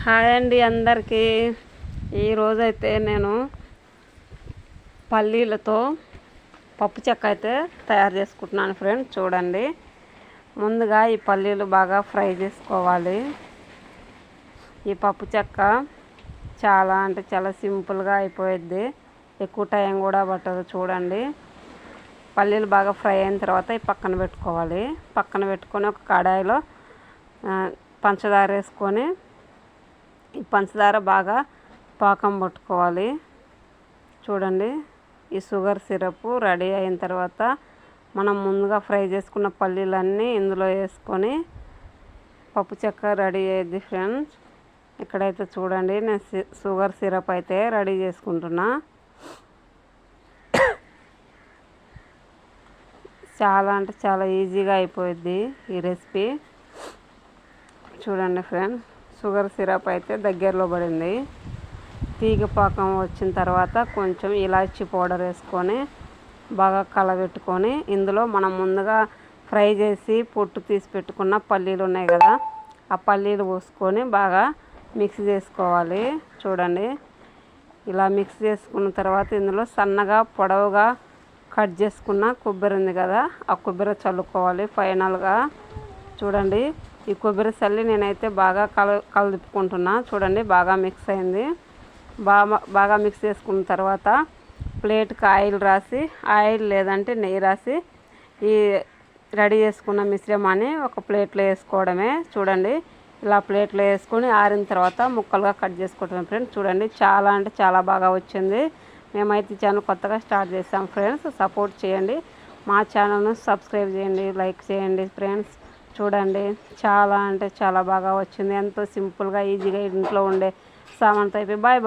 Hi అండి అందరికీ. ఈరోజైతే నేను పల్లీలతో పప్పు చెక్క అయితే తయారు చేసుకుంటున్నాను ఫ్రెండ్స్. చూడండి, ముందుగా ఈ పల్లీలు బాగా ఫ్రై చేసుకోవాలి. ఈ పప్పు చెక్క చాలా అంటే చాలా సింపుల్గా అయిపోయిద్ది, ఎక్కువ టైం కూడా పట్టదు. చూడండి, పల్లీలు బాగా ఫ్రై అయిన తర్వాత ఈ పక్కన పెట్టుకోవాలి. పక్కన పెట్టుకొని ఒక కడాయిలో పంచదార వేసుకొని ఈ పంచదార బాగా పాకం పట్టుకోవాలి. చూడండి, ఈ షుగర్ సిరప్ రెడీ అయిన తర్వాత మనం ముందుగా ఫ్రై చేసుకున్న పల్లీలన్నీ ఇందులో వేసుకొని పప్పు చెక్క రెడీ అయ్యింది ఫ్రెండ్స్. ఇక్కడైతే చూడండి, నేను షుగర్ సిరప్ అయితే రెడీ చేసుకుంటున్నా. చాలా అంటే చాలా ఈజీగా అయిపోయింది ఈ రెసిపీ. చూడండి ఫ్రెండ్స్, షుగర్ సిరప్ అయితే దగ్గరలో పడింది. తీగ పాకం వచ్చిన తర్వాత కొంచెం ఇలాచీ పౌడర్ వేసుకొని బాగా కలబెట్టుకొని ఇందులో మనం ముందుగా ఫ్రై చేసి పొట్టు తీసి పెట్టుకున్న పల్లీలు ఉన్నాయి కదా, ఆ పల్లీలు పోసుకొని బాగా మిక్స్ చేసుకోవాలి. చూడండి, ఇలా మిక్స్ చేసుకున్న తర్వాత ఇందులో సన్నగా పొడవుగా కట్ చేసుకున్న కొబ్బరి ఉంది కదా, ఆ కొబ్బరి చల్లుకోవాలి ఫైనల్గా. చూడండి, ఈ కొబ్బరి చల్లి నేనైతే బాగా కలుపుకుంటున్నా. చూడండి, బాగా మిక్స్ అయింది. బాగా మిక్స్ చేసుకున్న తర్వాత ప్లేట్కి ఆయిల్ రాసి, ఆయిల్ లేదంటే నెయ్యి రాసి ఈ రెడీ చేసుకున్న మిశ్రమాన్ని ఒక ప్లేట్లో వేసుకోవడమే. చూడండి, ఇలా ప్లేట్లో వేసుకొని ఆరిన తర్వాత ముక్కలుగా కట్ చేసుకోవటం ఫ్రెండ్స్. చూడండి, చాలా అంటే చాలా బాగా వచ్చింది. మేమైతే ఈ ఛానల్ కొత్తగా స్టార్ట్ చేసాం ఫ్రెండ్స్, సపోర్ట్ చేయండి. మా ఛానల్ను సబ్స్క్రైబ్ చేయండి, లైక్ చేయండి ఫ్రెండ్స్. చూడండి, చాలా అంటే చాలా బాగా వచ్చింది. ఎంతో సింపుల్గా ఈజీగా ఇంట్లో ఉండే సామాన్తో అయిపోయి. Bye bye.